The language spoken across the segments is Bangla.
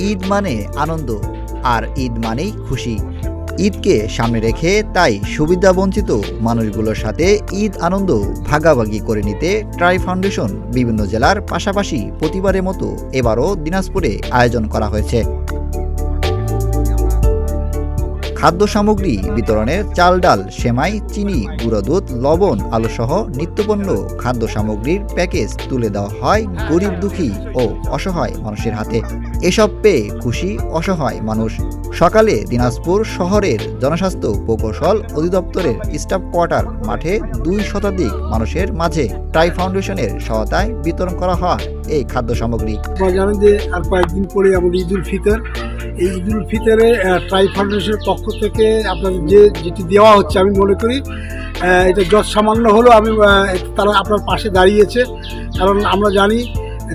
ঈদ মানে আনন্দ, আর ঈদ মানেই খুশি। ঈদকে সামনে রেখে তাই সুবিধাবঞ্চিত মানুষগুলোর সাথে ঈদ আনন্দ ভাগাভাগি করে নিতে ট্রাই ফাউন্ডেশন বিভিন্ন জেলার পাশাপাশি প্রতিবারের মতো এবারও দিনাজপুরে আয়োজন করা হয়েছে। খাদ্য সামগ্রী বিতরণের চাল, ডাল, সেমাই, চিনি, গুঁড়ো দুধ, লবণ, আলুসহ নিত্যপণ্য খাদ্য সামগ্রীর প্যাকেজ তুলে দেওয়া হয় গরিব, দুঃখী ও অসহায় মানুষের হাতে। এসব পেয়ে খুশি অসহায় মানুষ। সকালে দিনাজপুর শহরের জনস্বাস্থ্য প্রকৌশল অধিদপ্তরের স্টাফ কোয়ার্টার মাঠে 2 শতাধিক মানুষের মাঝে ট্রাই ফাউন্ডেশনের সহায়তায় বিতরণ করা হয় এই খাদ্য সামগ্রী। আপনারা জানেন যে আর কয়েকদিন পরে আমাদের ঈদ উল ফিতর। এই ঈদ উল ফিতরে ট্রাই ফাউন্ডেশনের পক্ষ থেকে আপনাদের যেটি দেওয়া হচ্ছে, আমি মনে করি এটা যত সামান্য হলেও তারা আপনার পাশে দাঁড়িয়েছে। কারণ আমরা জানি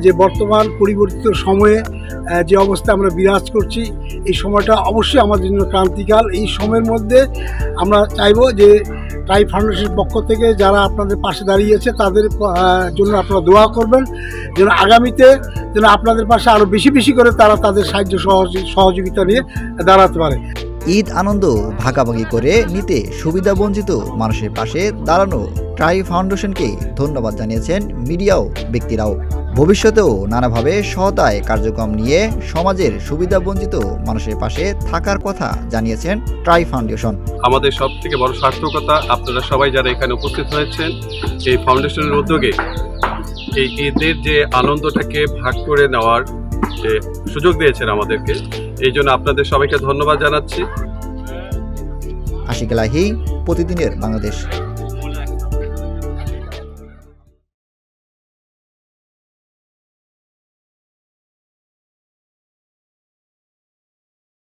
যে বর্তমান পরিবর্তিত সময়ে যে অবস্থা আমরা বিরাজ করছি, এই সময়টা অবশ্যই আমাদের জন্য ক্রান্তিকাল। এই সময়ের মধ্যে আমরা চাইব যে ট্রাই ফাউন্ডেশনের পক্ষ থেকে যারা আপনাদের পাশে দাঁড়িয়েছে তাদের জন্য আপনারা দোয়া করবেন, যেন আগামীতে যেন আপনাদের পাশে আরও বেশি বেশি করে তারা তাদের সাহায্য সহযোগিতা নিয়ে দাঁড়াতে পারে। ঈদ আনন্দ ভাগাভাগি করে নিতে সুবিধাবঞ্চিত মানুষের পাশে দাঁড়ানো ট্রাই ফাউন্ডেশনকে ধন্যবাদ জানিয়েছেন মিডিয়া ও ব্যক্তিরাও। ভবিষ্যতেও নানাভাবে সহায়তায় কার্যক্রম নিয়ে সমাজের সুবিধাবঞ্চিত মানুষের পাশে থাকার কথা জানিয়েছেন ট্রাই ফাউন্ডেশন। আমাদের সব থেকে বড় সার্থকতা আপনারা সবাই যারা এখানে উপস্থিত হয়েছেন এই ফাউন্ডেশনের উদ্যোগে এই ঈদের যে আনন্দটাকে ভাগ করে নেওয়ার যে সুযোগ দিয়েছেন আমাদেরকে, এই জন্য আপনাদের সবাইকে ধন্যবাদ জানাচ্ছি। আশিক এলাহি, প্রতিদিনের বাংলাদেশ।